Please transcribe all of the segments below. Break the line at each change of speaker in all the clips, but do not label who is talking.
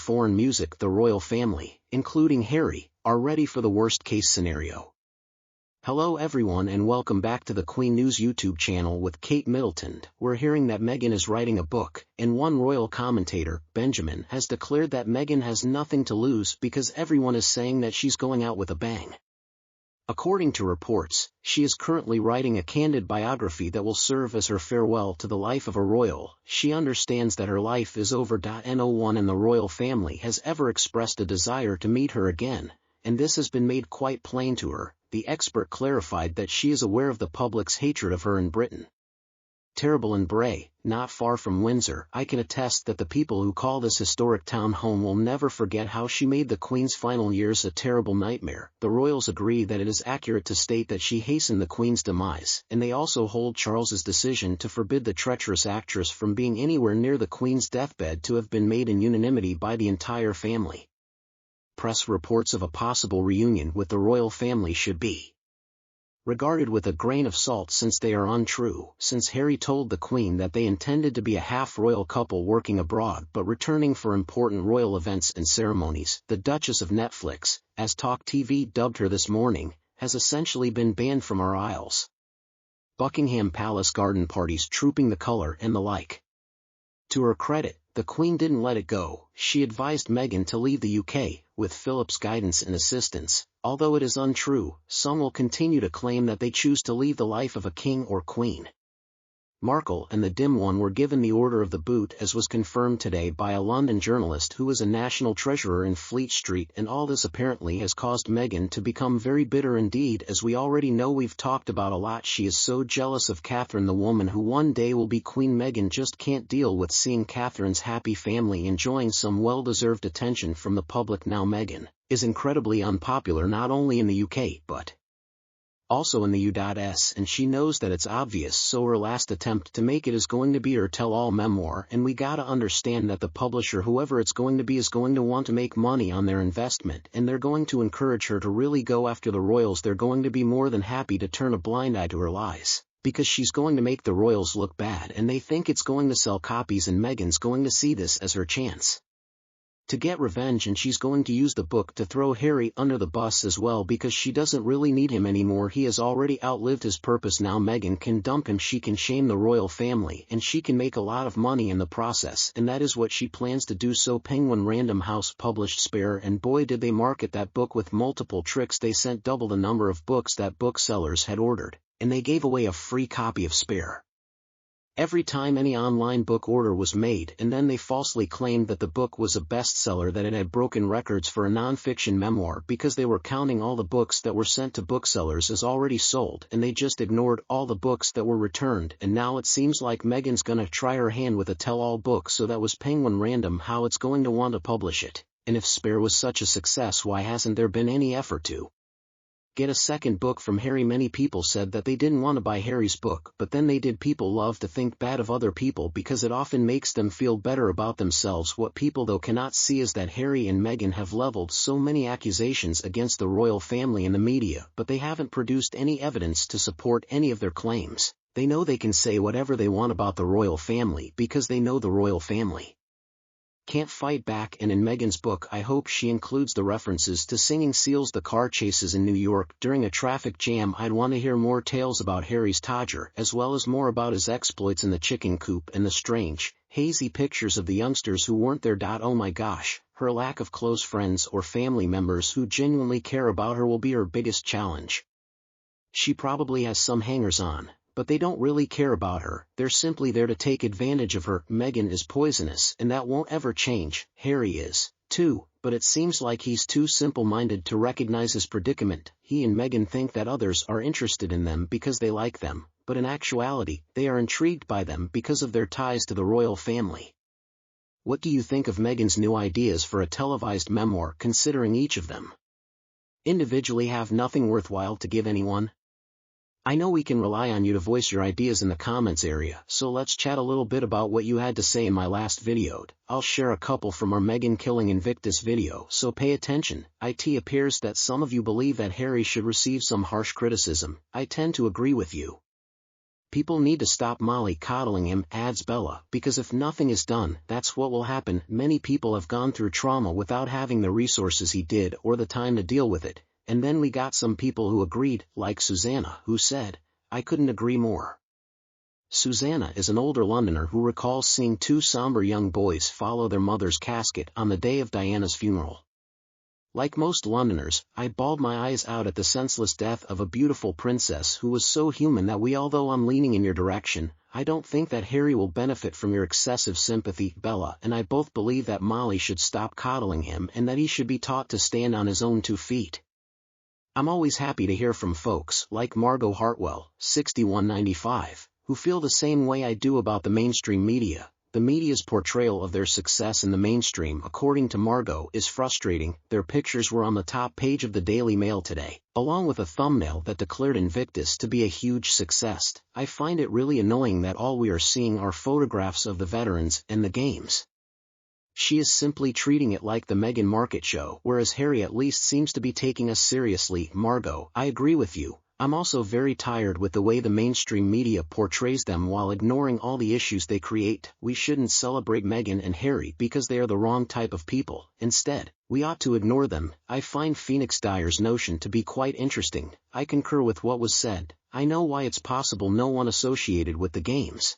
foreign music. The royal family, including Harry, are ready for the worst-case scenario. Hello everyone and welcome back to the Queen News YouTube channel with Kate Middleton. We're hearing that Meghan is writing a book, and one royal commentator, Benjamin, has declared that Meghan has nothing to lose because everyone is saying that she's going out with a bang. According to reports, she is currently writing a candid biography that will serve as her farewell to the life of a royal. She understands that her life is over. No one in the royal family has ever expressed a desire to meet her again, and this has been made quite plain to her. The expert clarified that she is aware of the public's hatred of her in Britain. Terrible in Bray, not far from Windsor. I can attest that the people who call this historic town home will never forget how she made the Queen's final years a terrible nightmare. The royals agree that it is accurate to state that she hastened the Queen's demise, and they also hold Charles's decision to forbid the treacherous actress from being anywhere near the Queen's deathbed to have been made in unanimity by the entire family. Press reports of a possible reunion with the royal family should be regarded with a grain of salt since they are untrue. Since Harry told the Queen that they intended to be a half-royal couple working abroad but returning for important royal events and ceremonies, the Duchess of Netflix, as Talk TV dubbed her this morning, has essentially been banned from our aisles. Buckingham Palace garden parties, trooping the colour and the like. To her credit, the Queen didn't let it go. She advised Meghan to leave the UK, with Philip's guidance and assistance. Although it is untrue, some will continue to claim that they choose to leave the life of a king or queen. Markle and the dim one were given the Order of the Boot, as was confirmed today by a London journalist who is a national treasurer in Fleet Street, and all this apparently has caused Meghan to become very bitter indeed. As we already know, we've talked about a lot, she is so jealous of Catherine, the woman who one day will be Queen. Meghan just can't deal with seeing Catherine's happy family enjoying some well-deserved attention from the public. Now Meghan is incredibly unpopular not only in the UK but also in the US, and she knows that it's obvious, so her last attempt to make it is going to be her tell-all memoir, and we gotta understand that the publisher, whoever it's going to be, is going to want to make money on their investment, and they're going to encourage her to really go after the royals. They're going to be more than happy to turn a blind eye to her lies, because she's going to make the royals look bad, and they think it's going to sell copies, and Meghan's going to see this as her chance to get revenge, and she's going to use the book to throw Harry under the bus as well, because she doesn't really need him anymore. He has already outlived his purpose. Now Meghan can dump him, she can shame the royal family, and she can make a lot of money in the process, and that is what she plans to do. So Penguin Random House published Spare, and boy did they market that book with multiple tricks. They sent double the number of books that booksellers had ordered, and they gave away a free copy of Spare every time any online book order was made, and then they falsely claimed that the book was a bestseller, that it had broken records for a non-fiction memoir, because they were counting all the books that were sent to booksellers as already sold, and they just ignored all the books that were returned. And now it seems like Meghan's gonna try her hand with a tell-all book, so that was Penguin Random how it's going to want to publish it. And if Spare was such a success, why hasn't there been any effort to get a second book from Harry? Many people said that they didn't want to buy Harry's book, but then they did. People love to think bad of other people because it often makes them feel better about themselves. What people though cannot see is that Harry and Meghan have leveled so many accusations against the royal family in the media, but they haven't produced any evidence to support any of their claims. They know they can say whatever they want about the royal family because they know the royal family can't fight back. And in Meghan's book, I hope she includes the references to singing seals, the car chases in New York during a traffic jam. I'd want to hear more tales about Harry's Todger, as well as more about his exploits in the chicken coop and the strange, hazy pictures of the youngsters who weren't there. Oh my gosh, her lack of close friends or family members who genuinely care about her will be her biggest challenge. She probably has some hangers-on, but they don't really care about her, they're simply there to take advantage of her. Meghan is poisonous, and that won't ever change. Harry is, too, but it seems like he's too simple-minded to recognize his predicament. He and Meghan think that others are interested in them because they like them, but in actuality, they are intrigued by them because of their ties to the royal family. What do you think of Meghan's new ideas for a televised memoir, considering each of them individually have nothing worthwhile to give anyone? I know we can rely on you to voice your ideas in the comments area, so let's chat a little bit about what you had to say in my last video. I'll share a couple from our Meghan killing Invictus video, so pay attention. It appears that some of you believe that Harry should receive some harsh criticism. I tend to agree with you. People need to stop Molly coddling him, adds Bella, because if nothing is done, that's what will happen. Many people have gone through trauma without having the resources he did or the time to deal with it, and then we got some people who agreed, like Susanna, who said, "I couldn't agree more." Susanna is an older Londoner who recalls seeing two somber young boys follow their mother's casket on the day of Diana's funeral. Like most Londoners, I bawled my eyes out at the senseless death of a beautiful princess who was so human that although I'm leaning in your direction, I don't think that Harry will benefit from your excessive sympathy. Bella and I both believe that Molly should stop coddling him and that he should be taught to stand on his own 2 feet. I'm always happy to hear from folks like Margot Hartwell, 6195, who feel the same way I do about the mainstream media. The media's portrayal of their success in the mainstream, according to Margot, is frustrating. Their pictures were on the top page of the Daily Mail today, along with a thumbnail that declared Invictus to be a huge success. I find it really annoying that all we are seeing are photographs of the veterans and the games. She is simply treating it like the Meghan Markle show, whereas Harry at least seems to be taking us seriously. Margot, I agree with you. I'm also very tired with the way the mainstream media portrays them while ignoring all the issues they create. We shouldn't celebrate Meghan and Harry because they are the wrong type of people. Instead, we ought to ignore them. I find Phoenix Dyer's notion to be quite interesting. I concur with what was said. I know why it's possible no one associated with the games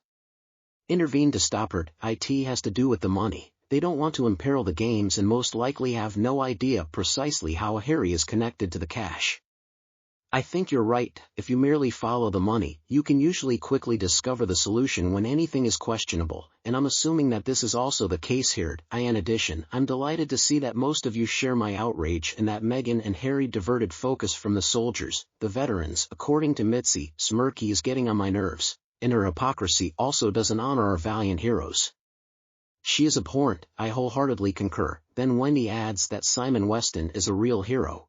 intervened to stop her. It has to do with the money. They don't want to imperil the games and most likely have no idea precisely how Harry is connected to the cash. I think you're right. If you merely follow the money, you can usually quickly discover the solution when anything is questionable, and I'm assuming that this is also the case here. In addition, I'm delighted to see that most of you share my outrage and that Meghan and Harry diverted focus from the soldiers, the veterans. According to Mitzi, Smirky is getting on my nerves, and her hypocrisy also doesn't honor our valiant heroes. She is abhorrent. I wholeheartedly concur. Then Wendy adds that Simon Weston is a real hero.